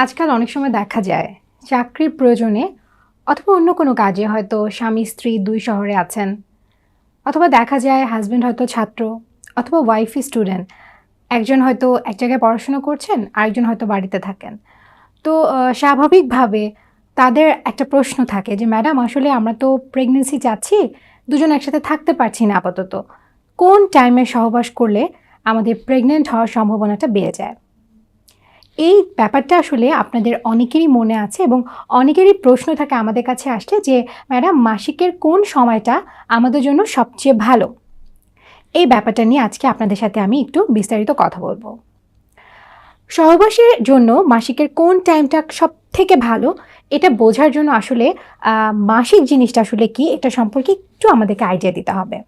আজকাল অনেক সময় দেখা যায় চাকরির প্রয়োজনে অথবা অন্য কোনো কাজে হয়তো স্বামী স্ত্রী দুই শহরে আছেন, অথবা দেখা যায় হাজবেন্ড হয়তো ছাত্র অথবা ওয়াইফই স্টুডেন্ট। একজন হয়তো এক জায়গায় পড়াশোনা করছেন, আরেকজন হয়তো বাড়িতে থাকেন। তো স্বাভাবিকভাবে তাদের একটা প্রশ্ন থাকে যে ম্যাডাম, আসলে আমরা তো প্রেগনেন্সি চাচ্ছি, দুজন একসাথে থাকতে পারছি না আপাতত। কোন টাইমে সহবাস করলে আমাদের প্রেগনেন্ট হওয়ার সম্ভাবনাটা বেড়ে যায়? এই ব্যাপারটা আসলে আপনাদের অনেকেরই মনে আছে এবং অনেকেরই প্রশ্ন থাকে আমাদের কাছে আসলে যে ম্যাডাম, মাসিকের কোন সময়টা আমাদের জন্য সবচেয়ে ভালো? এই ব্যাপারটা নিয়ে আজকে আপনাদের সাথে আমি একটু বিস্তারিত কথা বলবো। সহবাসের জন্য মাসিকের কোন টাইমটা সব থেকে ভালো, এটা বোঝার জন্য আসলে মাসিক জিনিসটা আসলে কি, এটা সম্পর্কে একটু আমাদেরকে আইডিয়া দিতে হবে।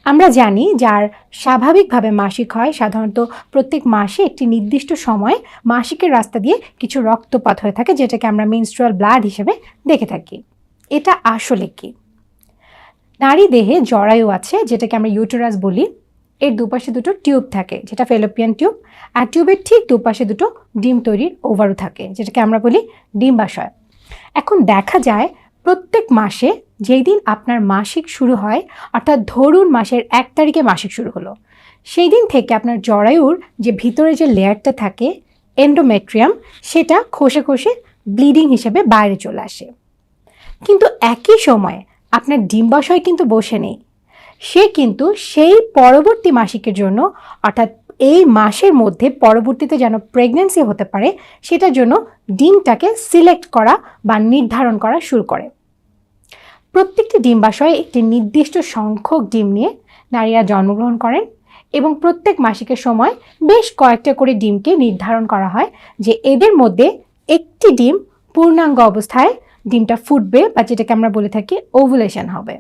আমরা জানি যার স্বাভাবিকভাবে মাসিক হয় সাধারণত প্রত্যেক মাসে একটি নির্দিষ্ট সময় মাসিকের রাস্তা দিয়ে কিছু রক্তপাত হয়ে থাকে, যেটাকে আমরা মেনস্ট্রুয়াল ব্লাড হিসেবে দেখে থাকি। এটা আসলে কি? নারী দেহে জরায়ু আছে, যেটাকে আমরা ইউটেরাস বলি। এর দুপাশে দুটো টিউব থাকে, যেটা ফেলোপিয়ান টিউব। আর টিউবের ঠিক দুপাশে দুটো ডিম তৈরির ওভারও থাকে, যেটাকে আমরা বলি ডিম্বাশয়। এখন দেখা যায় প্রত্যেক মাসে যেই দিন আপনার মাসিক শুরু হয়, অর্থাৎ ধরুন মাসের 1 তারিখে মাসিক শুরু হলো, সেই দিন থেকে আপনার জরায়ুর যে ভিতরে যে লেয়ারটা থাকে এন্ডোমেট্রিয়াম, সেটা খসে খসে ব্লিডিং হিসেবে বাইরে চলে আসে। কিন্তু একই সময়ে আপনার ডিম্বাশয় কিন্তু বসে নেই। সে কিন্তু সেই পরবর্তী মাসিকের জন্য, অর্থাৎ এই মাসের মধ্যে পরবর্তীতে যেন প্রেগন্যান্সি হতে পারে, সেটার জন্য ডিমটাকে সিলেক্ট করা বা নির্ধারণ করা শুরু করে। প্রত্যেকটি ডিম্বাশয়ে একটি নির্দিষ্ট সংখ্যক ডিম নিয়ে নারীরা জন্মগ্রহণ করেন এবং প্রত্যেক মাসিকের সময় বেশ কয়েকটা করে ডিমকে নির্ধারণ করা হয় যে এদের মধ্যে একটি ডিম পূর্ণাঙ্গ অবস্থায় ডিমটা ফুটবে, বা যেটাকে আমরা বলে থাকি ওভুলেশন হবে।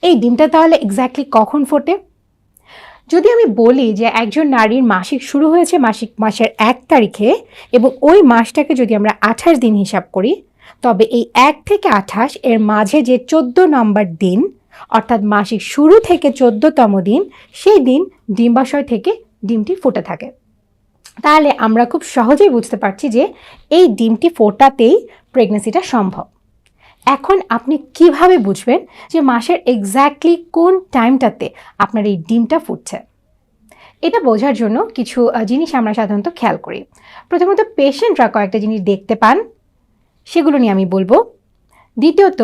এই ডিমটা তাহলে এক্স্যাক্টলি কখন ফোটে? যদি আমি বলি যে একজন নারীর মাসিক শুরু হয়েছে মাসের 1 তারিখে এবং ওই মাসটাকে যদি আমরা 28 দিন হিসাব করি, তবে এই 1 থেকে 28 এর মাঝে যে 14 নম্বর দিন, অর্থাৎ মাসিক শুরু থেকে 14তম দিন, সেই দিন ডিম্বাশয় থেকে ডিমটি ফুটে থাকে। তাহলে আমরা খুব সহজেই বুঝতে পারছি যে এই ডিমটি ফোটাতেই প্রেগনেন্সিটা সম্ভব। এখন আপনি কিভাবে বুঝবেন যে মাসের এক্স্যাক্টলি কোন টাইমটাতে আপনার এই ডিমটা ফুটছে? এটা বোঝার জন্য কিছু জিনিস আমরা সাধারণত খেয়াল করি। প্রথমত, পেশেন্টরা কয়েকটা জিনিস দেখতে পান, সেগুলো নিয়ে আমি বলবো। দ্বিতীয়ত,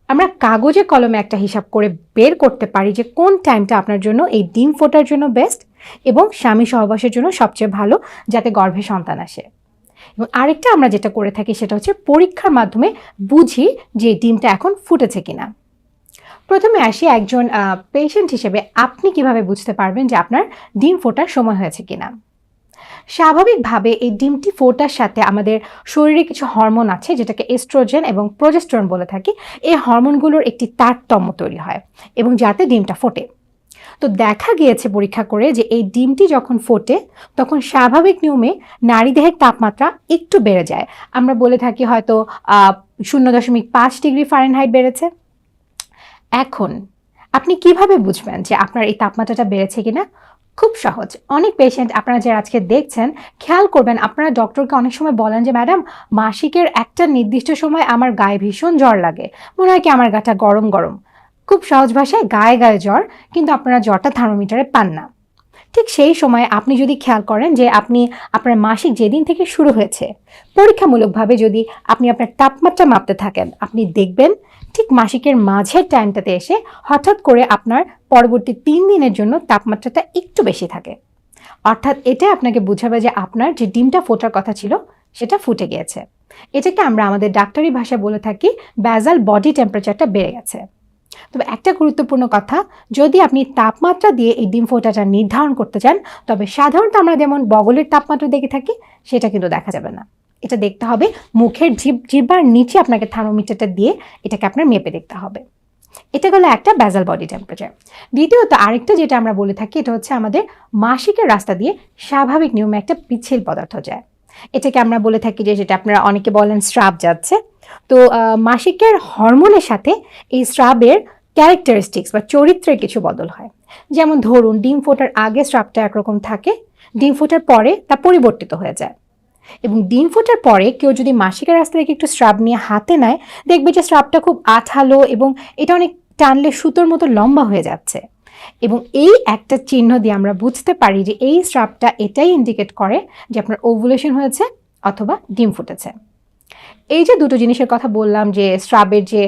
আমরা কাগজে কলমে একটা হিসাব করে বের করতে পারি যে কোন টাইমটা আপনার জন্য এই ডিম ফোটার জন্য বেস্ট এবং স্বামী সহবাসের জন্য সবচেয়ে ভালো, যাতে গর্ভে সন্তান আসে। এবং আরেকটা আমরা যেটা করে থাকি সেটা হচ্ছে পরীক্ষার মাধ্যমে বুঝি যে ডিমটা এখন ফুটেছে কিনা। প্রথমে আসি একজন পেশেন্ট হিসেবে আপনি কিভাবে বুঝতে পারবেন যে আপনার ডিম ফোটার সময় হয়েছে কিনা। স্বাভাবিকভাবে এই ডিমটি ফোটার সাথে আমাদের শরীরে কিছু হরমোন আছে, যেটাকে এস্ট্রোজেন এবং প্রোজেস্টেরন বলে থাকি। এই হরমোনগুলোর একটি তারতম্য তৈরি হয় এবং যাতে ডিমটা ফোটে। তো দেখা গিয়েছে পরীক্ষা করে যে এই ডিমটি যখন ফোটে তখন স্বাভাবিক নিয়মে নারী দেহের তাপমাত্রা একটু বেড়ে যায়। আমরা বলে থাকি হয়তো 0.5 ডিগ্রি ফারেনহাইট বেড়েছে। এখন আপনি কিভাবে বুঝবেন যে আপনার এই তাপমাত্রাটা বেড়েছে কিনা? খুব সহজ। অনেক পেশেন্ট আপনারা যারা আজকে দেখছেন, খেয়াল করবেন আপনারা ডক্টরকে অনেক সময় বলেন যে ম্যাডাম, মাসিকের একটা নির্দিষ্ট সময় আমার গায়ে ভীষণ জ্বর লাগে, মনে হয় কি আমার গাটা গরম গরম। খুব সহজ ভাষায় গায়ে গায়ে জ্বর, কিন্তু আপনারা জ্বরটা থার্মোমিটারে পান না। ঠিক সেই সময় আপনি যদি খেয়াল করেন যে আপনি আপনার মাসিক যেদিন থেকে শুরু হয়েছে, পরীক্ষামূলকভাবে যদি আপনি আপনার তাপমাত্রা মাপতে থাকেন, আপনি দেখবেন ঠিক মাসিকের মাঝের টাইমটাতে এসে হঠাৎ করে আপনার পরবর্তী 3 দিনের জন্য তাপমাত্রাটা একটু বেশি থাকে। অর্থাৎ এটা আপনাকে বোঝাবে যে আপনার যে ডিমটা ফোটার কথা ছিল সেটা ফুটে গিয়েছে। এটাকে আমরা আমাদের ডাক্তারি ভাষায় বলে থাকি ব্যাজাল বডি টেম্পারেচারটা বেড়ে গেছে। তবে একটা গুরুত্বপূর্ণ কথা, যদি আপনি তাপমাত্রা দিয়ে এই ডিম ফোটাটা নির্ধারণ করতে চান, তবে সাধারণত আমরা যেমন বগলের তাপমাত্রা দেখে থাকি সেটা কিন্তু দেখা যাবে না। এটা দেখতে হবে মুখের জিহ্বার নিচে আপনাকে থার্মোমিটারটা দিয়ে এটাকে আপনার মেপে দেখতে হবে। এটা গেল একটা ব্যাজাল বডি টেম্পারেচার। দ্বিতীয়ত আরেকটা যেটা আমরা বলে থাকি, এটা হচ্ছে আমাদের মাসিকের রাস্তা দিয়ে স্বাভাবিক নিয়মে একটা পিচ্ছিল পদার্থ যায়। এটাকে আমরা বলে থাকি যে, যেটা আপনারা অনেকে বলেন স্রাব যাচ্ছে। তো মাসিকের হরমোনের সাথে এই স্রাবের ক্যারেক্টারিস্টিক্স বা চরিত্রের কিছু বদল হয়। যেমন ধরুন, ডিম ফোটার আগে স্রাবটা একরকম থাকে, ডিম ফোটার পরে তা পরিবর্তিত হয়ে যায়। এবং ডিম ফোটার পরে কেউ যদি মাসিকের রাস্তা থেকে একটু স্রাব নিয়ে হাতে নেয়, দেখবে যে স্রাবটা খুব আঠালো এবং এটা অনেক টানলে সুতোর মতো লম্বা হয়ে যাচ্ছে। এবং এই একটা চিহ্ন দিয়ে আমরা বুঝতে পারি যে এই স্রাবটা এটাই ইন্ডিকেট করে যে আপনার ওভুলেশন হয়েছে অথবা ডিম ফুটেছে। এই যে দুটো জিনিসের কথা বললাম, যে স্রাবের যে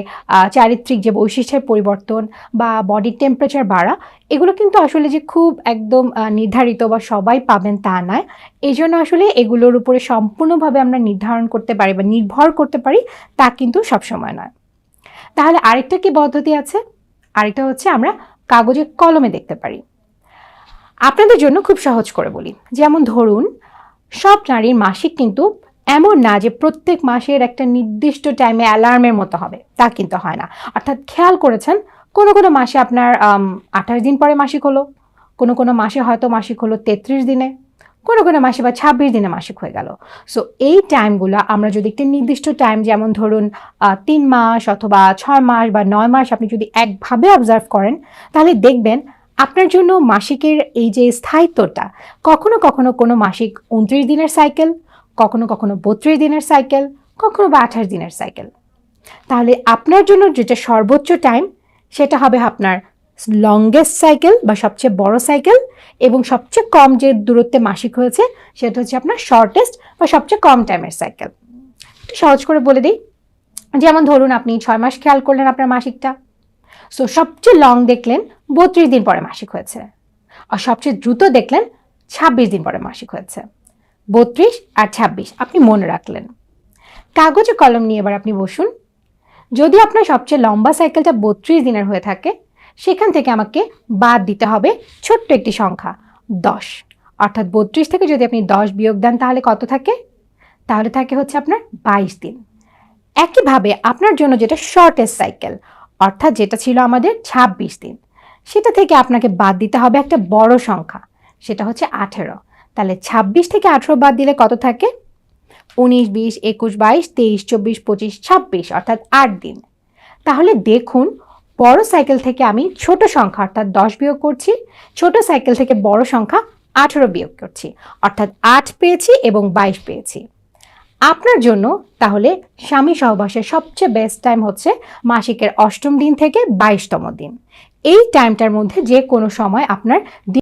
চারিত্রিক যে বৈশিষ্ট্যের পরিবর্তন বা বডির টেম্পারেচার বাড়া, এগুলো কিন্তু আসলে যে খুব একদম নির্ধারিত বা সবাই পাবেন তা নয়। এই জন্য আসলে এগুলোর উপরে সম্পূর্ণভাবে আমরা নির্ধারণ করতে পারি বা নির্ভর করতে পারি তা কিন্তু সবসময় নয়। তাহলে আরেকটা কি পদ্ধতি আছে? আরেকটা হচ্ছে আমরা কাগজে কলমে দেখতে পারি। আপনাদের জন্য খুব সহজ করে বলি, যেমন ধরুন সব নারীর মাসিক কিন্তু এমন না যে প্রত্যেক মাসের একটা নির্দিষ্ট টাইমে অ্যালার্মের মতো হবে, তা কিন্তু হয় না। অর্থাৎ খেয়াল করেছেন কোনো কোনো মাসে আপনার 28 দিন পরে মাসিক হলো, কোনো কোনো মাসে হয়তো মাসিক হলো 33 দিনে, কোনো কোনো মাসে বা 26 দিনে মাসিক হয়ে গেল। সো এই টাইমগুলো আমরা যদি একটি নির্দিষ্ট টাইম, যেমন ধরুন 3 মাস অথবা 6 মাস বা 9 মাস আপনি যদি একভাবে অবজার্ভ করেন, তাহলে দেখবেন আপনার জন্য মাসিকের এই যে স্থায়িত্বটা, কখনো কখনো কোনো মাসিক 29 দিনের সাইকেল, কখনো কখনো 32 দিনের সাইকেল, কখনো বা 28 দিনের সাইকেল। তাহলে আপনার জন্য যেটা সর্বোচ্চ টাইম সেটা হবে আপনার লংগেস্ট সাইকেল বা সবচেয়ে বড় সাইকেল, এবং সবচেয়ে কম যে দূরত্বে মাসিক হয়েছে সেটা হচ্ছে আপনার শর্টেস্ট বা সবচেয়ে কম টাইমের সাইকেল। একটু সহজ করে বলে দিই, যেমন ধরুন আপনি 6 মাস খেয়াল করলেন আপনার মাসিকটা, সো সবচেয়ে লং দেখলেন 32 দিন পরে মাসিক হয়েছে, আর সবচেয়ে দ্রুত দেখলেন 26 দিন পরে মাসিক হয়েছে। 32 আর 26 আপনি মনে রাখলেন। কাগজে কলম নিয়ে এবার আপনি বসুন। যদি আপনার সবচেয়ে লম্বা সাইকেলটা 32 দিনের হয়ে থাকে, সেখান থেকে আমাকে বাদ দিতে হবে ছোট্ট একটি সংখ্যা 10। অর্থাৎ 32 থেকে যদি আপনি 10 বিয়োগ দেন তাহলে কত থাকে? তাহলে থাকে হচ্ছে আপনার 22 দিন। একইভাবে আপনার জন্য যেটা শর্টেস্ট সাইকেল, অর্থাৎ যেটা ছিল আমাদের 26 দিন, সেটা থেকে আপনাকে বাদ দিতে হবে একটা বড় সংখ্যা, সেটা হচ্ছে 18। তাহলে 26 থেকে 18 বাদ দিলে কত থাকে? 19, 20, 21, 22, 23, 24, 25, 26, অর্থাৎ 8 দিন। তাহলে দেখুন বড় সাইকেল থেকে আমি ছোট সংখ্যা অর্থাৎ 10 বিয়োগ করছি, ছোট সাইকেল থেকে বড় সংখ্যা 18 বিয়োগ করছি, অর্থাৎ 8 পেয়েছি এবং 22 পেয়েছি। আপনার জন্য তাহলে স্বামী সহবাসের সবচেয়ে বেস্ট টাইম হচ্ছে মাসিকের 8ম দিন থেকে 22তম দিন। এই টাইমটার মধ্যে যে কোনো সময় আপনার